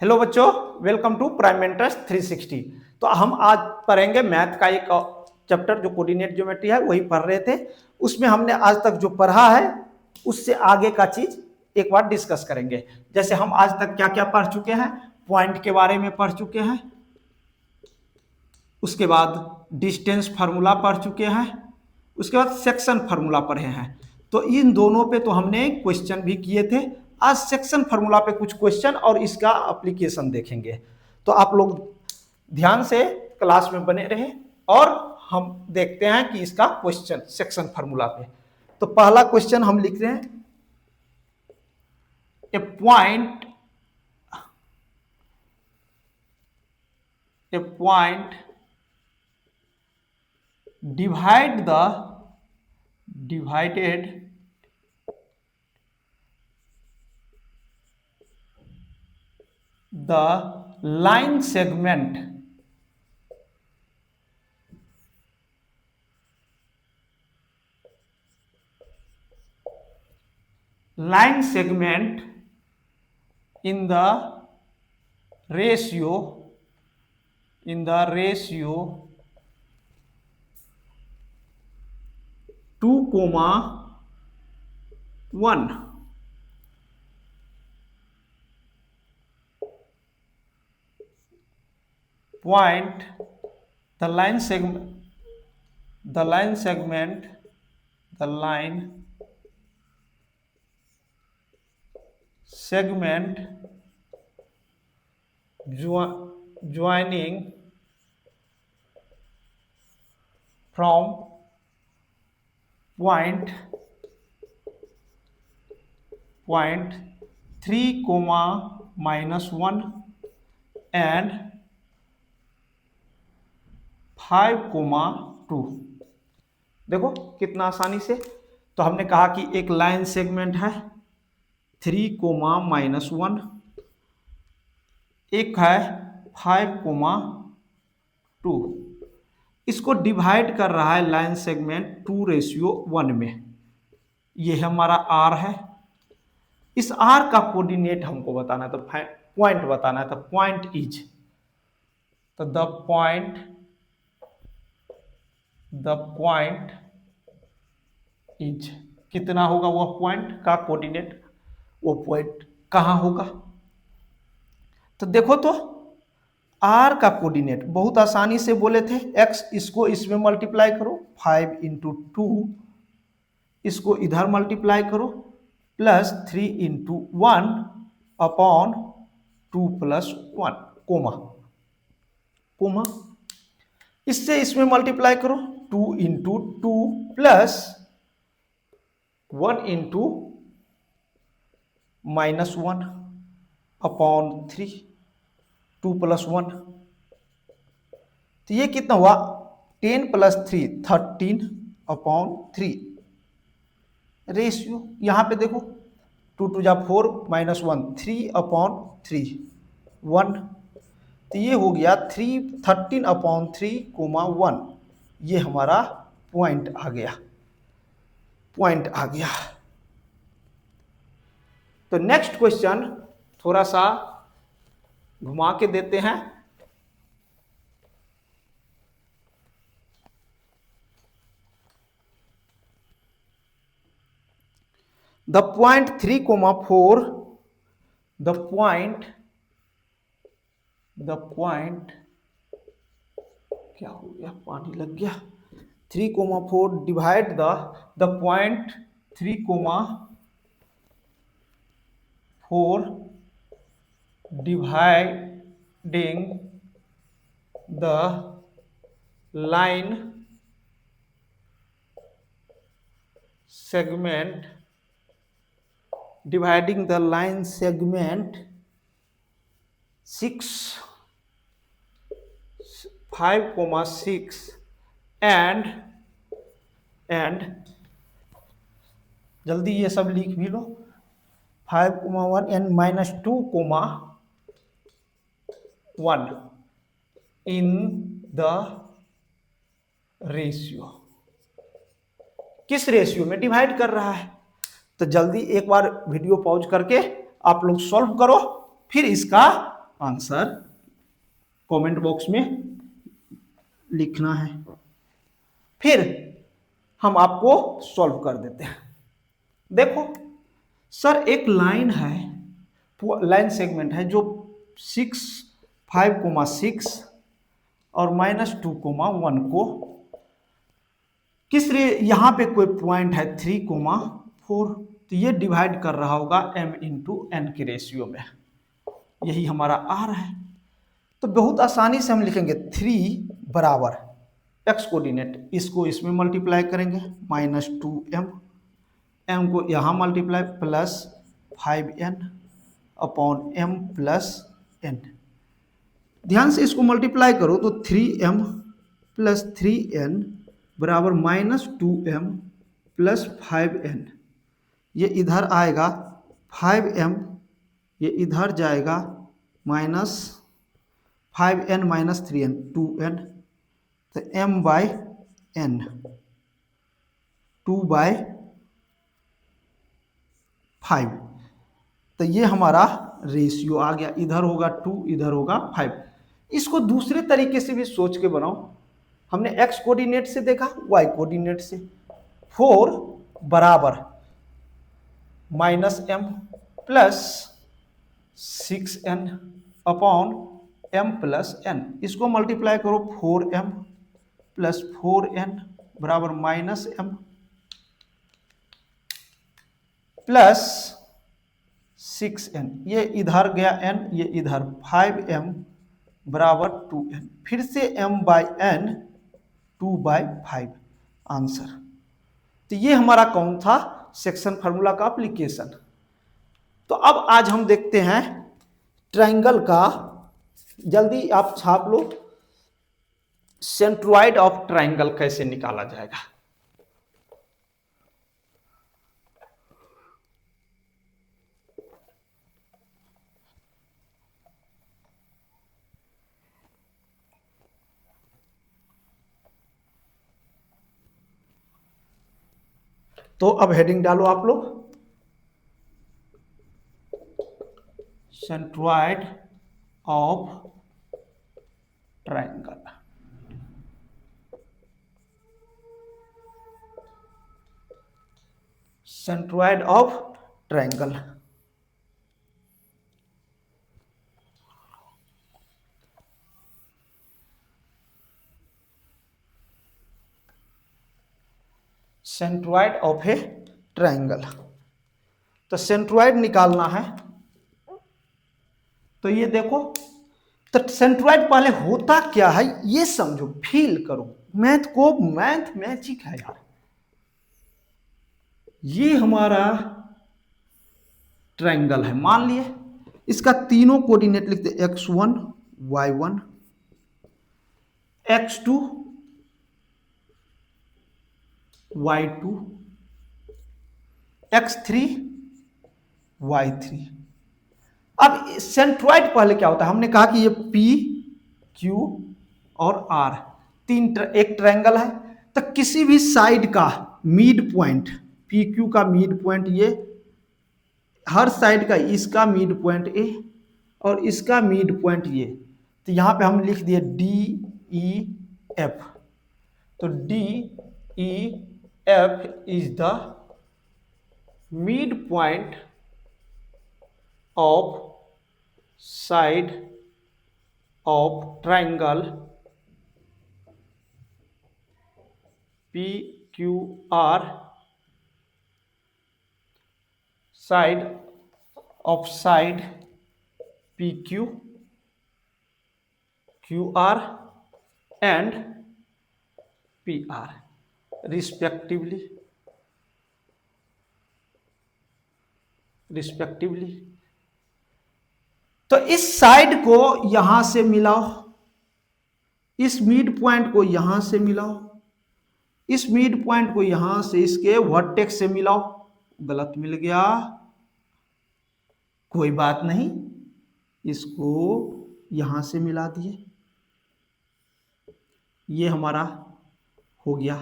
Hello बच्चों, welcome to prime mentors 360। तो हम आज पढ़ेंगे मैथ का एक चैप्टर जो कोऑर्डिनेट ज्योमेट्री है, वही पढ़ रहे थे। उसमें हमने आज तक जो पढ़ा है उससे आगे का चीज एक बार डिस्कस करेंगे। जैसे हम आज तक क्या क्या पढ़ चुके हैं, पॉइंट के बारे में पढ़ चुके हैं, उसके बाद डिस्टेंस फार्मूला पढ़ चुके हैं, उसके बाद सेक्शन फार्मूला पढ़े हैं। तो इन दोनों पे तो हमने क्वेश्चन भी किए थे। आज सेक्शन फार्मूला पे कुछ क्वेश्चन और इसका एप्लीकेशन देखेंगे। तो आप लोग ध्यान से क्लास में बने रहे और हम देखते हैं कि इसका क्वेश्चन सेक्शन फार्मूला पे। तो पहला क्वेश्चन हम लिख रहे हैं, ए point divided the line segment in the ratio 2:1. Point the line segment joining from point 3, -1 and 5,2। देखो कितना आसानी से। तो हमने कहा कि एक लाइन सेगमेंट है 3, -1, एक है 5,2। इसको डिवाइड कर रहा है लाइन सेगमेंट 2:1 में। ये हमारा आर है। इस आर का कोऑर्डिनेट हमको बताना है, तो पॉइंट बताना है। तो पॉइंट इज, तो द पॉइंट इज कितना होगा, वह पॉइंट का कोऑर्डिनेट, वो पॉइंट कहां होगा। तो देखो तो आर का कोऑर्डिनेट बहुत आसानी से बोले थे, एक्स इसको इसमें मल्टीप्लाई करो 5 × 2, इसको इधर मल्टीप्लाई करो प्लस 3 × 1 अपॉन 2 + 1 कोमा, इससे इसमें मल्टीप्लाई करो 2 × 2 प्लस 1 × -1 अपॉन 3, 2 + 1। तो ये कितना हुआ, 10 + 3 13 अपॉन 3 रेशियो। यहां पे देखो 2 × 2 = 4 -1 3 अपॉन 3 1। तो ये हो गया 13 अपॉन 3, 1। ये हमारा पॉइंट आ गया। तो नेक्स्ट क्वेश्चन थोड़ा सा घुमा के देते हैं। द पॉइंट 3,4, द पॉइंट क्या हो गया, पानी लग गया। 3,4 divide the point 3,4 dividing the line segment 5,6 and जल्दी ये सब लिख भी लो, 5,1 and -2,1 इन द रेशियो। किस रेशियो में डिवाइड कर रहा है। तो जल्दी एक बार वीडियो पॉज करके आप लोग सॉल्व करो, फिर इसका आंसर कमेंट बॉक्स में लिखना है। फिर हम आपको सॉल्व कर देते हैं। देखो सर, एक लाइन है, लाइन सेगमेंट है जो 6, 5,6 और -2,1 को किस यहाँ पे कोई पॉइंट है 3,4, तो ये डिवाइड कर रहा होगा m/n के रेशियो में, यही हमारा r है। तो बहुत आसानी से हम लिखेंगे 3 बराबर x कोऑर्डिनेट, इसको इसमें मल्टीप्लाई करेंगे -2m, m को यहाँ multiply plus 5n upon m plus n। ध्यान से इसको मल्टीप्लाई करो तो 3m प्लस 3n बराबर -2m प्लस 5n। ये इधर आएगा 5m, ये इधर जाएगा -5n माइनस 3n 2n, तो m/n 2/5। तो ये हमारा रेशियो आ गया, इधर होगा 2, इधर होगा 5। इसको दूसरे तरीके से भी सोच के बनाओ। हमने x कोऑर्डिनेट से देखा, y कोऑर्डिनेट से। 4 बराबर -m plus 6n upon m plus n, इसको मल्टीप्लाई करो 4m प्लस 4n बराबर -m प्लस 6n, ये इधर गया n, ये इधर 5m बराबर 2n, फिर से m/n 2/5 आंसर। तो ये हमारा कौन था, सेक्शन फार्मूला का एप्लीकेशन। तो अब आज हम देखते हैं ट्रायंगल का, जल्दी आप छाप लो, सेंट्रोइड ऑफ ट्रायंगल कैसे निकाला जाएगा। तो अब हेडिंग डालो आप लोग, centroid of triangle. Centroid of triangle. Centroid of A triangle. तो सेंट्रोइड निकालना है, तो ये देखो, तो सेंट्रोइड पहले होता क्या है ये समझो, फील करो। मैथ को मैथ मैजिक है यार। ये हमारा ट्रायंगल है, मान लिए इसका तीनों कोऑर्डिनेट लिखते x1 y1 x2 y2 x3 y3। अब सेंट्रोइड पहले क्या होता है, हमने कहा कि ये P Q और R एक ट्रायंगल है। तो किसी भी साइड का मिड पॉइंट, पी क्यू का मिड पॉइंट ये, हर साइड का इसका मिड पॉइंट ए और इसका मिड पॉइंट ये, तो यहां पे हम लिख दिए DEF। तो DEF is the mid point of side of triangle PQR, side of side PQ, QR and PR respectively। तो इस साइड को यहां से मिलाओ, इस मिड पॉइंट को यहां से मिलाओ, इस मिड पॉइंट को यहां से इसके वर्टेक्स से मिलाओ। गलत मिल गया, कोई बात नहीं, इसको यहां से मिला दिए, ये हमारा हो गया।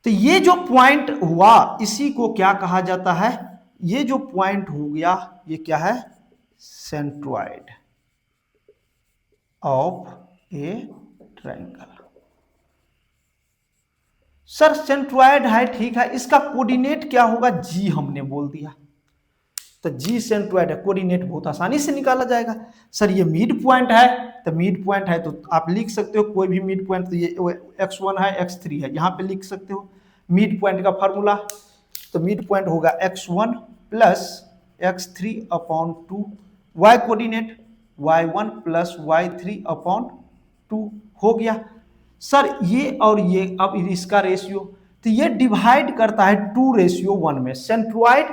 तो ये जो पॉइंट हुआ इसी को क्या कहा जाता है, ये जो पॉइंट हो गया ये क्या है, centroid of A triangle. Sir centroid है, ठीक है, इसका कोऑर्डिनेट क्या होगा, जी हमने बोल दिया, तो जी सेंट्रॉइड है, कोऑर्डिनेट बहुत आसानी से निकाला जाएगा। सर ये मिड पॉइंट है, तो मिड पॉइंट है तो आप लिख सकते हो कोई भी मिड पॉइंट, तो ये x1 है x3 है, यहाँ पे लिख सकते हो मिड पॉइंट का फार्मूला। तो मिड पॉइंट होगा x1 plus x3 upon 2, y coordinate y1 plus y3 upon 2 हो गया। सर ये और ये अब इसका रेशियो, तो ये डिवाइड करता है 2:1 में। सेंट्रॉइड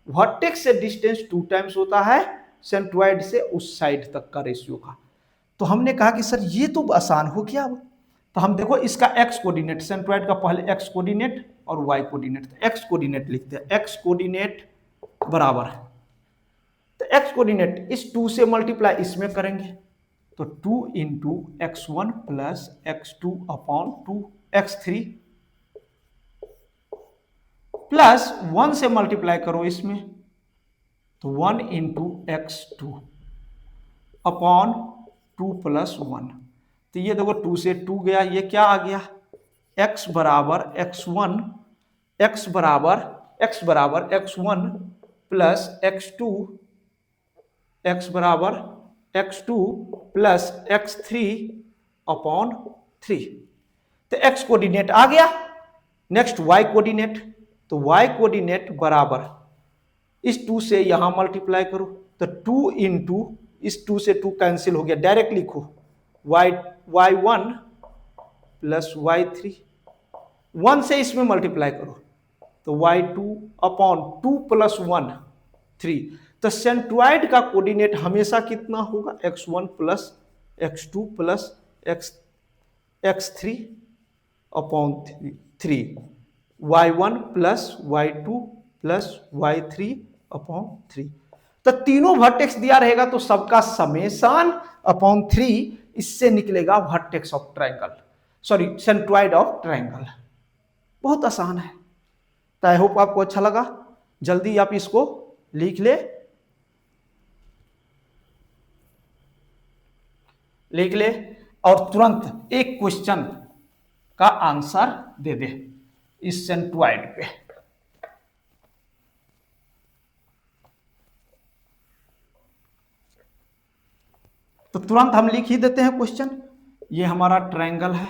वर्टेक्स से डिस्टेंस 2 टाइम्स होता है सेंट्रॉइड से उस साइड तक का रेशियो का। तो हमने कहा कि सर ये तो आसान हो गया। अब तो हम देखो इसका एक्स कोऑर्डिनेट, सेंट्रॉइड का पहले एक्स कोऑर्डिनेट और वाई कोऑर्डिनेट, तो एक्स कोऑर्डिनेट लिखते हैं, एक्स कोऑर्डिनेट बराबर है, तो एक्स कोऑर्डिनेट इस 2 से मल्टीप्लाई इसमें करेंगे, तो 2 into x1 plus x2 upon 2 x3 plus 1 से मल्टीप्लाई करो इसमें, तो 1 इंटू x2 अपॉन 2 प्लस 1, तो ये देखो 2 से 2 गया, ये क्या आ गया, x बराबर x1, x बराबर x1 प्लस x2, x बराबर x2 प्लस x3 अपॉन 3, तो x कोऑर्डिनेट आ गया। नेक्स्ट y कोऑर्डिनेट, तो y कोऑर्डिनेट बराबर इस 2 से यहां मल्टीप्लाई करो, तो 2 इंटू इस 2 से 2 कैंसिल हो गया, डायरेक्ट लिखो y1 प्लस y3, 1 से इसमें मल्टीप्लाई करो, तो y2 अपॉन 2 प्लस 1 3, तो सेंट्रॉइड का कोऑर्डिनेट हमेशा कितना होगा, x1 plus x2 plus x3 upon 3, y1 plus y2 plus y3 upon 3, तो तीनों वर्टेक्स दिया रहेगा तो सबका समेशन अपॉन 3, इससे निकलेगा vertex of triangle, sorry centroid of triangle. बहुत आसान है, तो आई होप आपको अच्छा लगा। जल्दी आप इसको लिख ले और तुरंत एक क्वेश्चन का आंसर दे दे इस सेंट्रॉइड पे। तो तुरंत हम लिख ही देते हैं क्वेश्चन। ये हमारा ट्रायंगल है,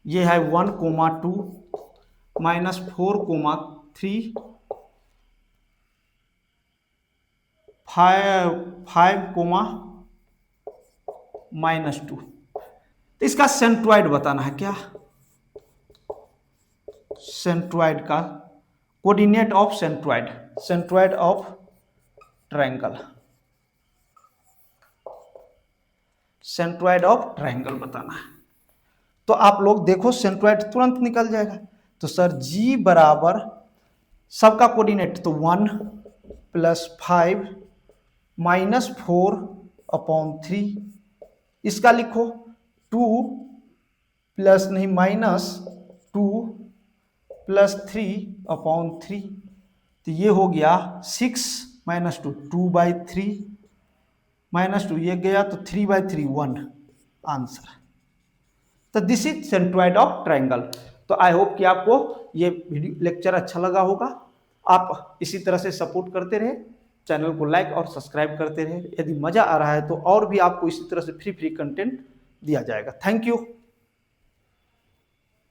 ये है 1,2 माइनस 4,3 5, माइनस 2, तो इसका सेंट्रॉइड बताना है क्या, सेंट्रॉइड का coordinate of centroid of triangle, centroid of triangle बताना है। तो आप लोग देखो सेंट्रॉइड तुरंत निकल जाएगा। तो सर जी बराबर सबका कोऑर्डिनेट, तो 1 प्लस 5 माइनस 4 अपॉन 3, इसका लिखो 2 प्लस नहीं माइनस 2 प्लस 3 अपॉन 3, तो ये हो गया 6 माइनस 2 2/3 माइनस 2, ये गया तो 3/3 1 आंसर। तो this is centroid of triangle. तो आई होप कि आपको ये वीडियो लेक्चर अच्छा लगा होगा। आप इसी तरह से सपोर्ट करते रहे, चैनल को लाइक और सब्सक्राइब करते रहे। यदि मजा आ रहा है तो और भी आपको इसी तरह से फ्री कंटेंट दिया जाएगा। Thank you.